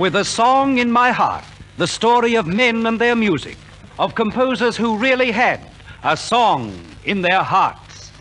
With a song in my heart, the story of men and their music, of composers who really had a song in their hearts.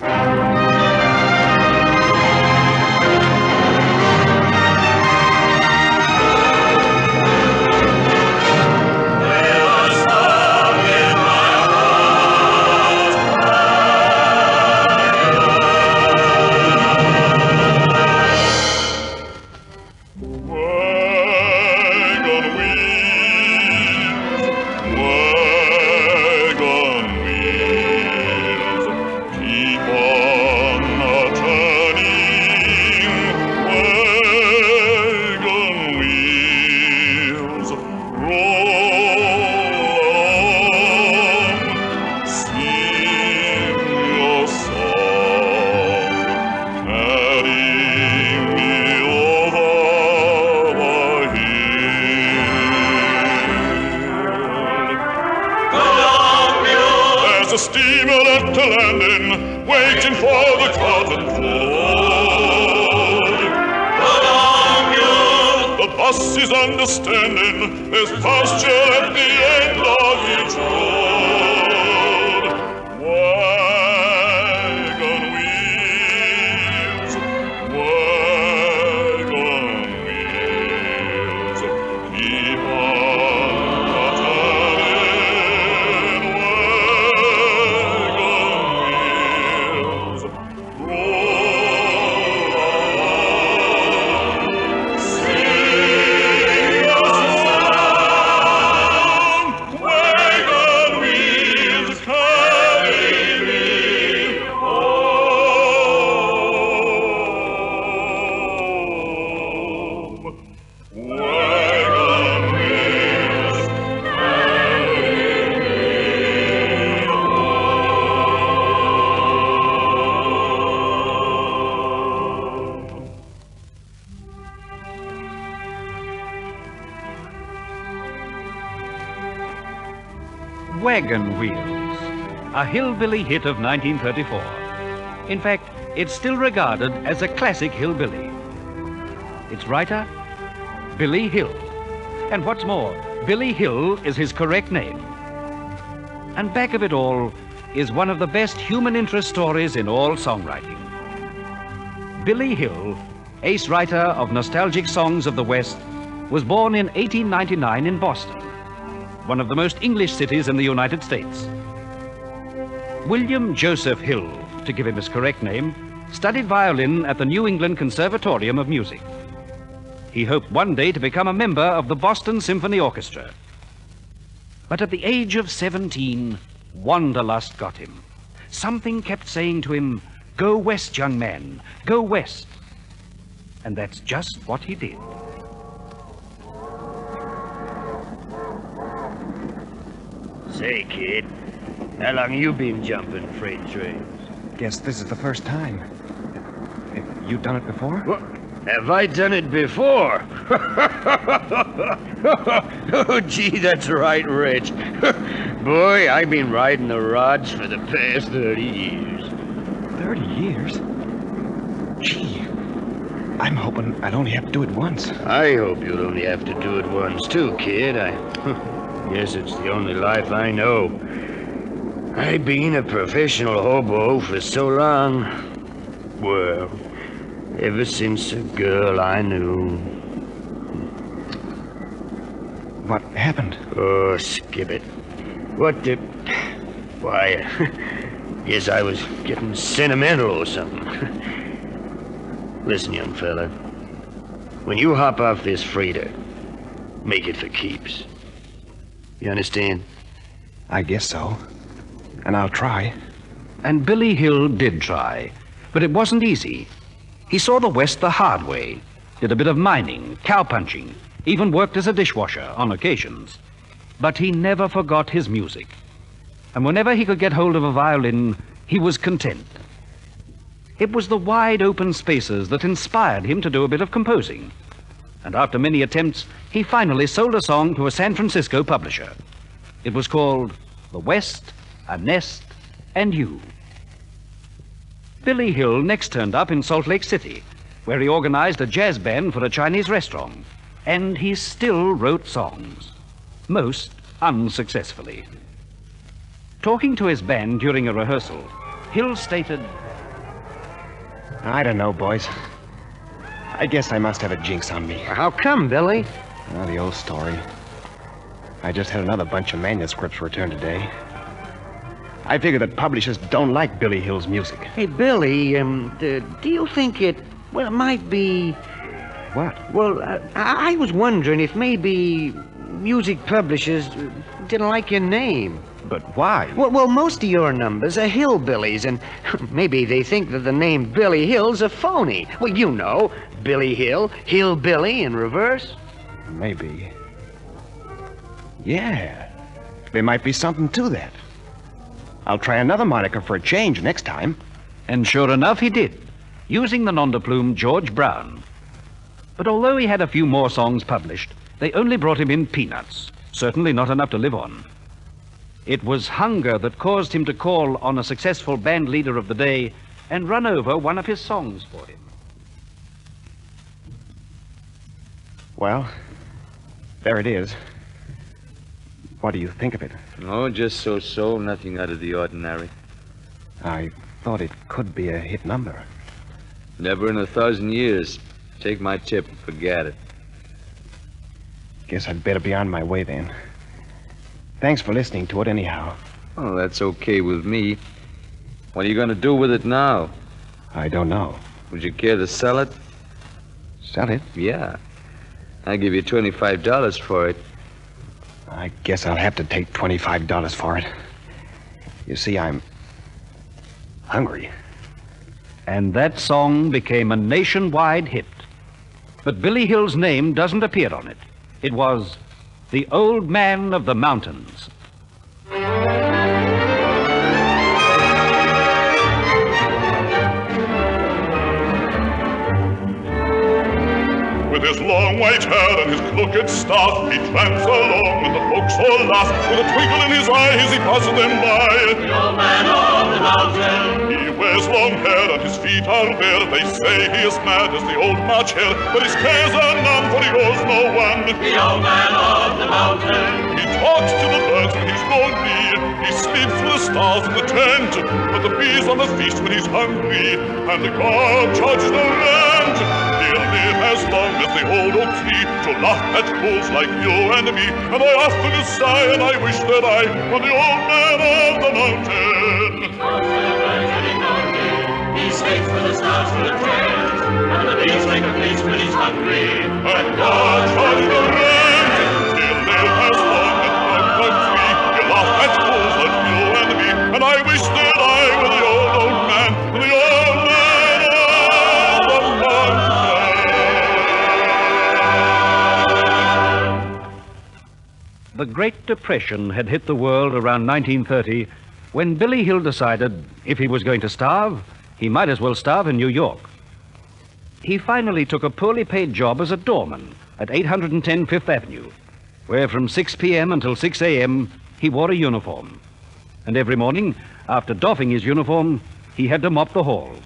The steamer at the landing, waiting for the cotton flood. The bus is understanding, there's pasture at the end of each road. Wagon wheels, keep on turning. Wagon Wheels, a hillbilly hit of 1934. In fact, it's still regarded as a classic hillbilly. Its writer, Billy Hill. And what's more, Billy Hill is his correct name. And back of it all is one of the best human interest stories in all songwriting. Billy Hill, ace writer of nostalgic songs of the West, was born in 1899 in Boston, one of the most English cities in the United States. William Joseph Hill, to give him his correct name, studied violin at the New England Conservatorium of Music. He hoped one day to become a member of the Boston Symphony Orchestra. But at the age of 17, wanderlust got him. Something kept saying to him, "Go west, young man, go west." And that's just what he did. Say, kid, how long you been jumping freight trains? Guess this is the first time. Have you done it before? What? Have I done it before? Oh, gee, that's right, Rich. Boy, I've been riding the rods for the past 30 years. 30 years? Gee, I'm hoping I'd only have to do it once. I hope you'll only have to do it once, too, kid. I guess it's the only life I know. I've been a professional hobo for so long. Well, ever since a girl I knew. What happened? Oh, skip it. What the... Why, guess I was getting sentimental or something. Listen, young fella. When you hop off this freighter, make it for keeps. You understand? I guess so. And I'll try. And Billy Hill did try, but it wasn't easy. He saw the West the hard way, did a bit of mining, cowpunching, even worked as a dishwasher on occasions. But he never forgot his music. And whenever he could get hold of a violin, he was content. It was the wide open spaces that inspired him to do a bit of composing. And after many attempts, he finally sold a song to a San Francisco publisher. It was called The West, A Nest, and You. Billy Hill next turned up in Salt Lake City, where he organized a jazz band for a Chinese restaurant. And he still wrote songs, most unsuccessfully. Talking to his band during a rehearsal, Hill stated, I don't know, boys. I guess I must have a jinx on me. How come, Billy? Oh, the old story. I just had another bunch of manuscripts returned today. I figure that publishers don't like Billy Hill's music. Hey, Billy, do you think it might be... What? Well, I was wondering if maybe music publishers didn't like your name. But why? Well, most of your numbers are hillbillies, and maybe they think that the name Billy Hill's a phony. Well, you know, Billy Hill, hillbilly in reverse. Maybe. Yeah, there might be something to that. I'll try another moniker for a change next time. and sure enough he did, using the nom de plume George Brown. But although he had a few more songs published, they only brought him in peanuts, certainly not enough to live on. It was hunger that caused him to call on a successful band leader of the day and run over one of his songs for him. Well, there it is. What do you think of it? Oh, just so-so, nothing out of the ordinary. I thought it could be a hit number. Never in 1,000 years. Take my tip and forget it. Guess I'd better be on my way then. Thanks for listening to it anyhow. Oh, that's okay with me. What are you going to do with it now? I don't know. Would you care to sell it? Sell it? Yeah. I'll give you $25 for it. I guess I'll have to take $25 for it. You see, I'm hungry. And that song became a nationwide hit. But Billy Hill's name doesn't appear on it. It was The Old Man of the Mountains. With his long white hair and his crooked staff, he tramps along, and the folks all laugh. With a twinkle in his eyes, he passes them by. The old man of the mountain. He wears long hair, and his feet are bare. They say he is mad as the old March hare, but his cares are none, for he owes no one. The old man of the mountain. He talks to the birds when he's lonely. He sleeps with the stars in the tent, but the bees on the feast when he's hungry, and the God charges the rent. He'll live as long as the old oak tree, to laugh at fools like you and me. And I often sigh, and I wish that I were the old man of the mountain. He talks to the birds when he's lonely. He sleeps with the stars in the tent, and the bees make a feast when he's hungry, And God charges the rent. He'll live as long as the oak tree, to laugh at fools like you and me. And I wish that I were the old man, the old man of the mountain. The Great Depression had hit the world around 1930 when Billy Hill decided if he was going to starve, he might as well starve in New York. He finally took a poorly paid job as a doorman at 810 Fifth Avenue, where from 6 p.m. until 6 a.m. he wore a uniform. And every morning, after doffing his uniform, he had to mop the halls.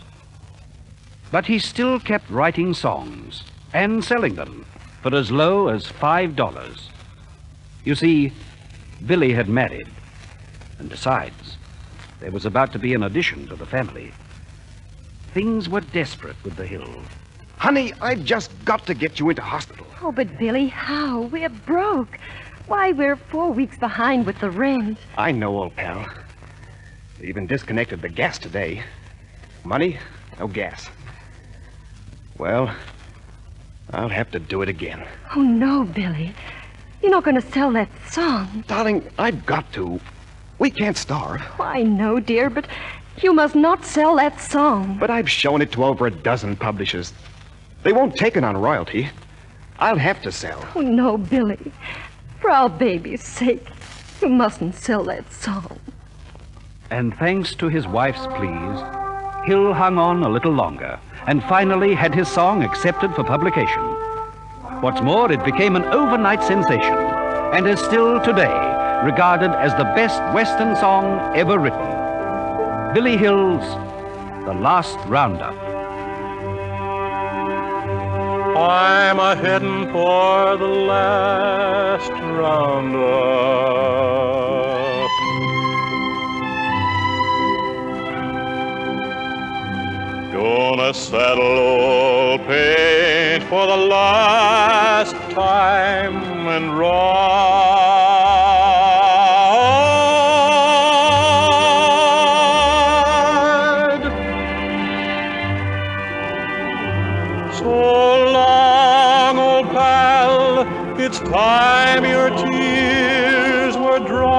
But he still kept writing songs and selling them for as low as $5. You see, Billy had married. And besides, there was about to be an addition to the family. Things were desperate with the Hills. Honey, I've just got to get you into hospital. Oh, but Billy, how? We're broke. Why, we're 4 weeks behind with the rent. I know, old pal. They even disconnected the gas today. Money, no gas. Well, I'll have to do it again. Oh, no, Billy. You're not going to sell that song. Darling, I've got to. We can't starve. Oh, I know, dear, but you must not sell that song. But I've shown it to over a dozen publishers. They won't take it on royalty. I'll have to sell. Oh, no, Billy. For our baby's sake, you mustn't sell that song. And thanks to his wife's pleas, Hill hung on a little longer and finally had his song accepted for publication. What's more, it became an overnight sensation and is still today regarded as the best Western song ever written. Billy Hill's The Last Roundup. I'm a-headin' for the last roundup. Gonna saddle old Paint for the last time and ride. So long, old pal, it's time your tears were dry.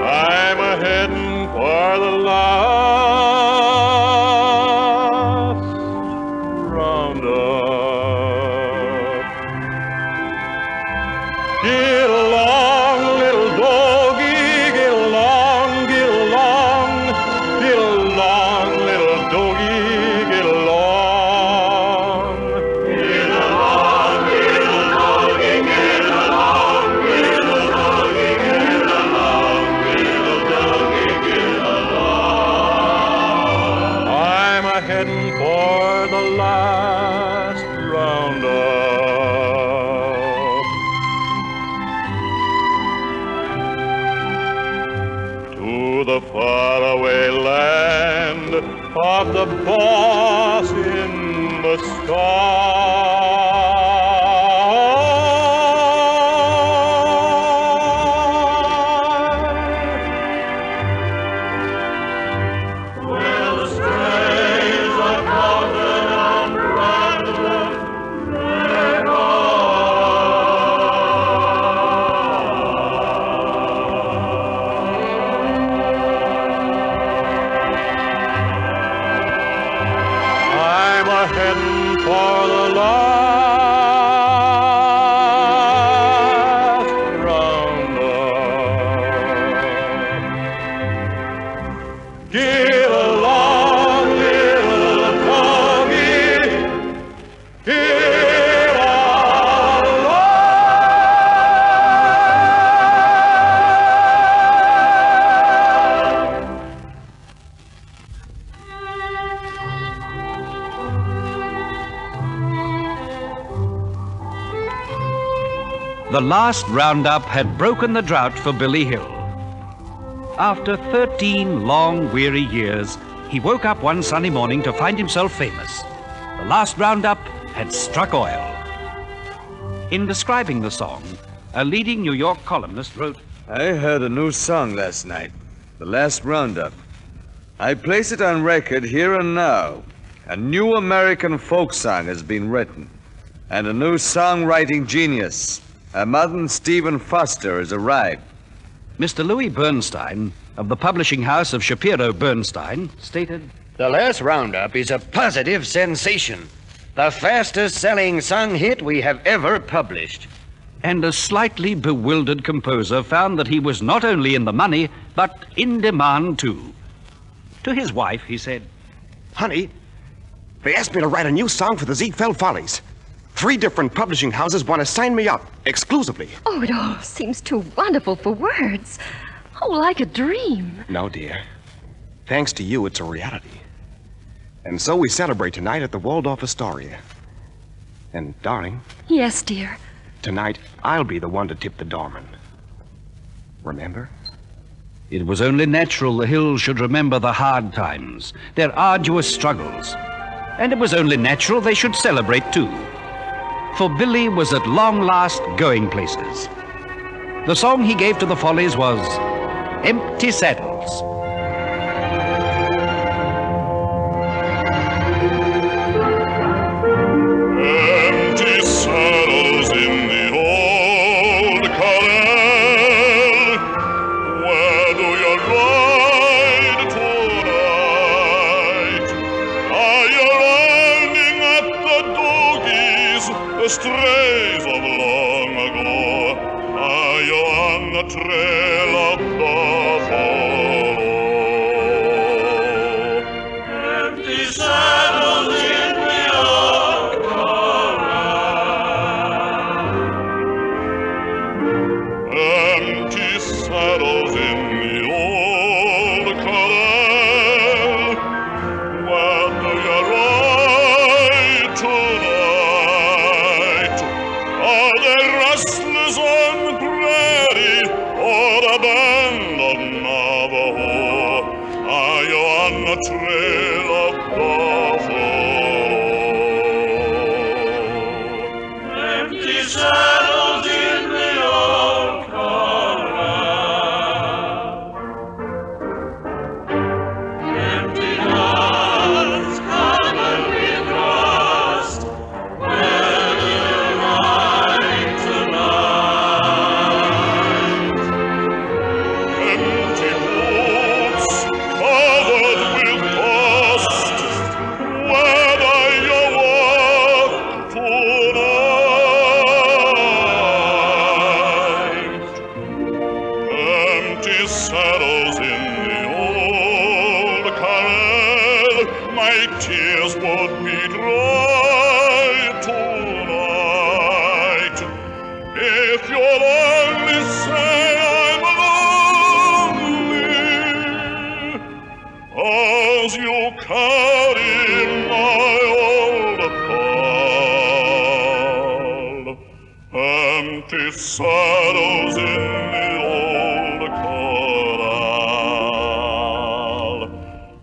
I'm a-headin' for the last roundup. Get along, little doggy, get along, get along, get along, little doggy, get along. Get along, little doggy, get along, little doggy, get along, little doggy, get along. I'm a-headin' for the last roundup. To the faraway land of the boss in the sky. Where the strays are counted and random, I'm a-headin' for the last roundup. Get along, little doggy, get along. The last roundup had broken the drought for Billy Hill. After 13 long, weary years, he woke up one sunny morning to find himself famous. The last roundup had struck oil. In describing the song, a leading New York columnist wrote, I heard a new song last night, The Last Roundup. I place it on record here and now. A new American folk song has been written, and a new songwriting genius, a modern Stephen Foster, has arrived. Mr. Louis Bernstein, of the publishing house of Shapiro Bernstein, stated, The last roundup is a positive sensation. The fastest-selling song hit we have ever published. and a slightly bewildered composer found that he was not only in the money, but in demand too. To his wife, he said, Honey, they asked me to write a new song for the Ziegfeld Follies. 3 different publishing houses want to sign me up exclusively. Oh, it all seems too wonderful for words. Oh, like a dream. No, dear. Thanks to you, it's a reality. And so we celebrate tonight at the Waldorf Astoria. And, darling, Yes, dear. tonight I'll be the one to tip the doorman. Remember? it was only natural the Hills should remember the hard times, their arduous struggles. And it was only natural they should celebrate too. For Billy was at long last going places. The song he gave to the Follies was Empty Saddles. Empty saddles in the old corral. Where do you ride tonight? Are you rounding up the doggies, the strays of long ago? Are you on the trail of buffalo? Empty saddles in the old corral. Empty frozen prairie or the band of Navajo, are you on the trail of buffalo? Empty saddles in the old corral, empty lots covered with rust. Where will you ride tonight? Empty boots covered with dust, whether you walk tonight. Empty saddles in the old corral, my tears would be dry tonight. If you'll only say I'm lonely, as you carry my old pal. Empty saddles in the old corral.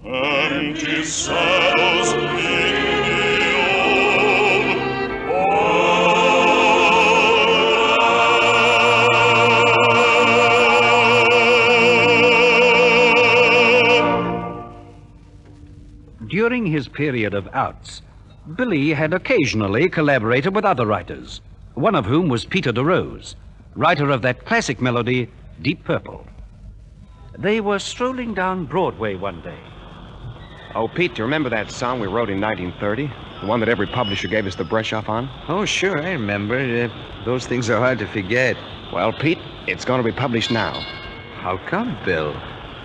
Empty saddles in the old During his period of outs, Billy had occasionally collaborated with other writers, one of whom was Peter DeRose, writer of that classic melody, Deep Purple. They were strolling down Broadway one day. Oh, Pete, do you remember that song we wrote in 1930? The one that every publisher gave us the brush off on? Oh, sure, I remember. Those things are hard to forget. Well, Pete, it's going to be published now. How come, Bill?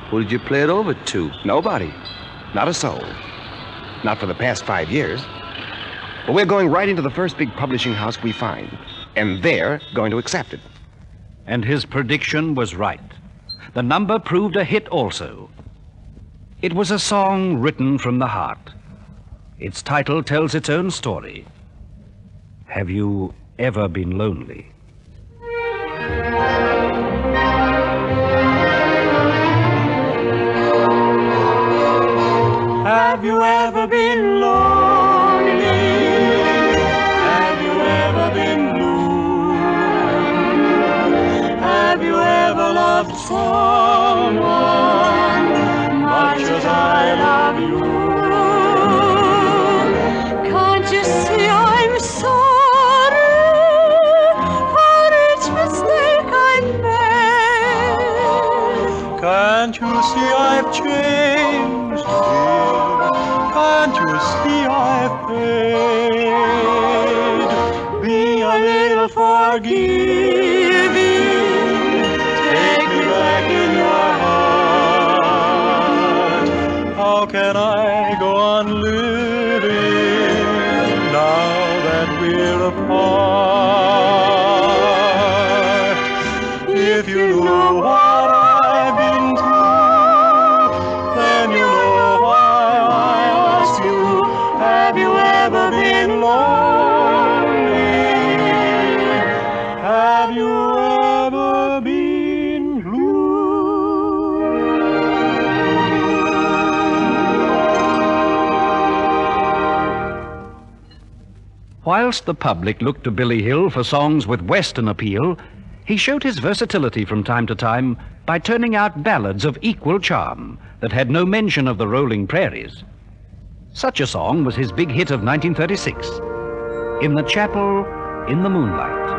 Who did you play it over to? Nobody. Not a soul. Not for the past 5 years. But we're going right into the first big publishing house we find. And they're going to accept it. And his prediction was right. The number proved a hit also. It was a song written from the heart. Its title tells its own story. Have you ever been lonely? Have you ever been lonely? Have you ever been blue? Have you ever loved someone much as I love you? Can't you see I'm sorry for each mistake I made? Can't you see I've changed, dear? Can't you see I've paid? Be a little forgiving. Take me back in your heart. How can I go on living now that we're apart? If you know what I've been through, then you know why I ask you, have you ever been lonely? Have you ever been blue? Whilst the public looked to Billy Hill for songs with Western appeal, he showed his versatility from time to time by turning out ballads of equal charm that had no mention of the rolling prairies. Such a song was his big hit of 1936, In the Chapel in the Moonlight.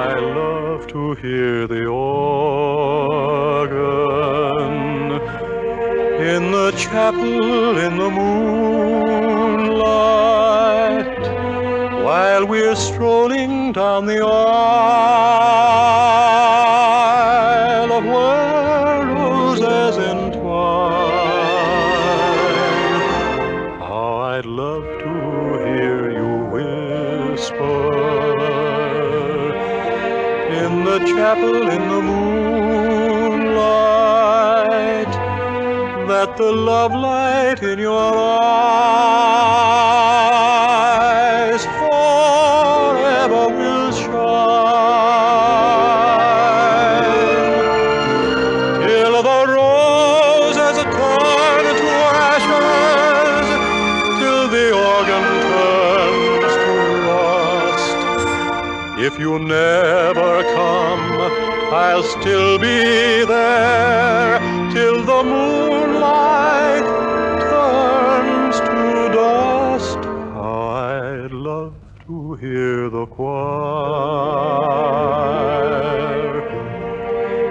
I love to hear the organ in the chapel in the moonlight, while we're strolling down the aisle of where roses entwine. How I'd love to hear you whisper in the chapel in the moonlight. that the love light in your eyes forever will shine, till the roses turn to ashes, till the organ turns to rust. If you never come, I'll still be there till the moonlight turns to dust. How I'd love to hear the choir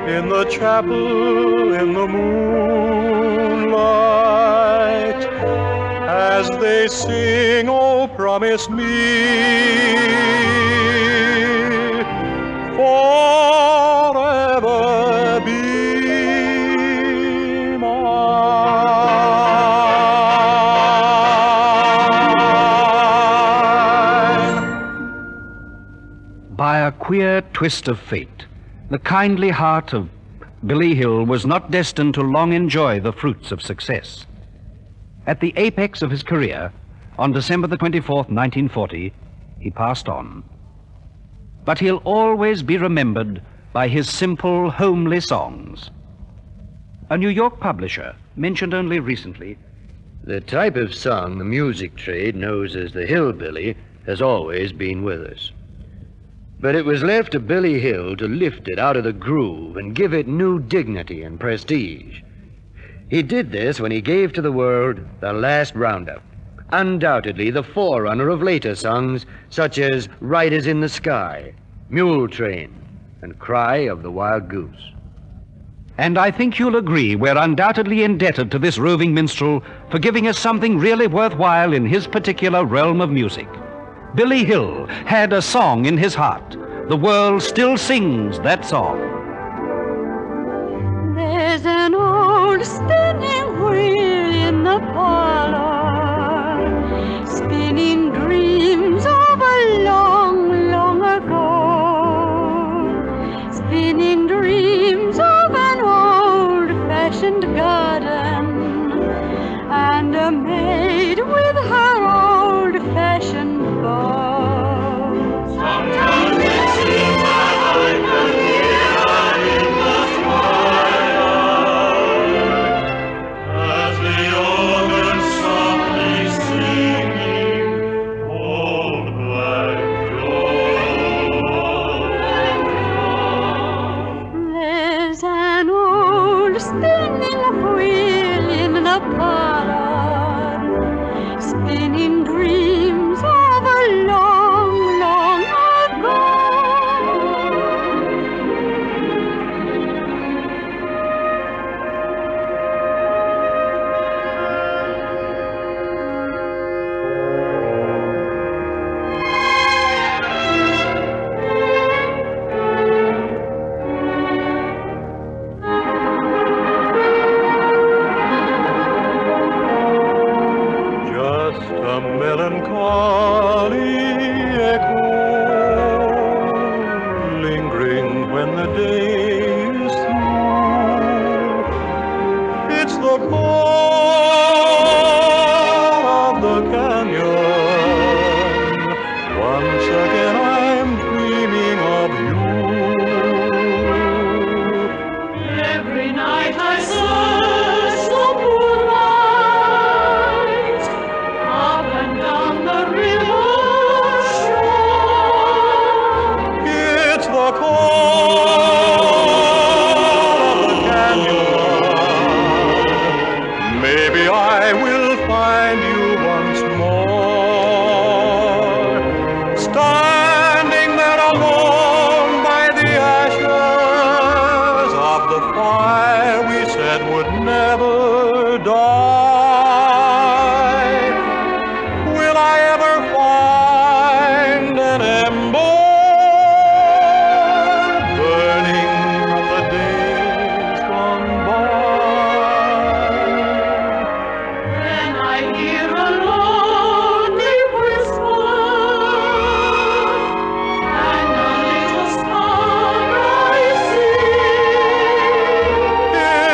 in the chapel in the moonlight, as they sing, "Oh, promise me forever be mine." By a queer twist of fate, the kindly heart of Billy Hill was not destined to long enjoy the fruits of success. At the apex of his career, on December the 24th, 1940, he passed on. But he'll always be remembered by his simple, homely songs. A New York publisher mentioned only recently, The type of song the music trade knows as the hillbilly has always been with us. But it was left to Billy Hill to lift it out of the groove and give it new dignity and prestige. He did this when he gave to the world the last roundup, undoubtedly the forerunner of later songs such as Riders in the Sky, Mule Train, and Cry of the Wild Goose. and I think you'll agree we're undoubtedly indebted to this roving minstrel for giving us something really worthwhile in his particular realm of music. Billy Hill had a song in his heart. The world still sings that song. There's an old spinning wheel in the parlor, spinning dreams of a long, long ago, spinning dreams of an old-fashioned garden, and a maid with her old-fashioned bow. Sometimes it seems that I can hear in the twilight, as the organ softly singing, "Old Black Joe." There's an old spinning wheel in the parlor, spinning dreams of a long, long ago. Just a melancholy echo, lingering when the day is through. It's the call of the canyon. Once again I'm dreaming of you. Every night I search the moonlight, up and down the river shore. It's the call of the canyon. Maybe I will find you once more, standing there alone by the ashes of the fire we said would never die. Will I ever find an ember burning from the days gone by? Then I hear a lonely whisper, and a little star I see.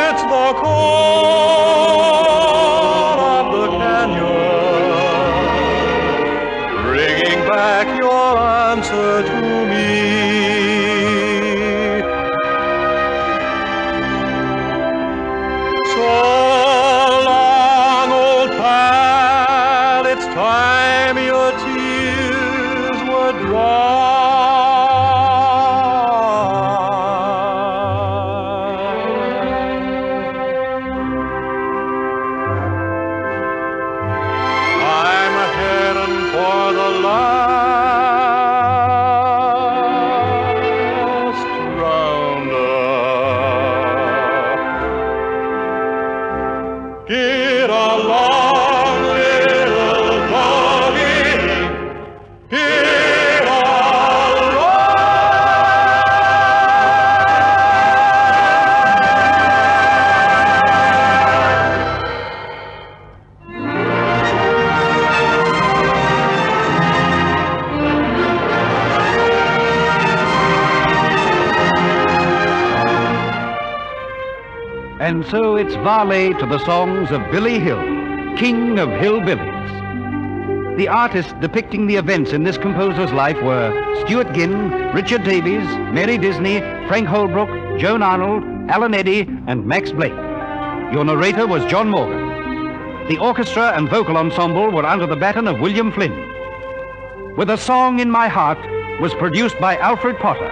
It's the call Get along, little doggy. Get along. And so it's valet to the songs of Billy Hill, king of hillbillies. The artists depicting the events in this composer's life were Stuart Ginn, Richard Davies, Mary Disney, Frank Holbrook, Joan Arnold, Alan Eddy, and Max Blake. Your narrator was John Morgan. The orchestra and vocal ensemble were under the baton of William Flynn. With a Song in My Heart was produced by Alfred Potter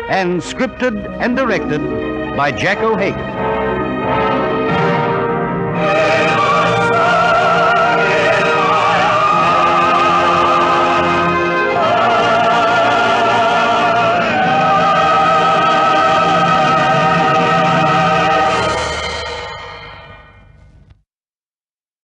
and scripted and directed by Jack O'Hagan.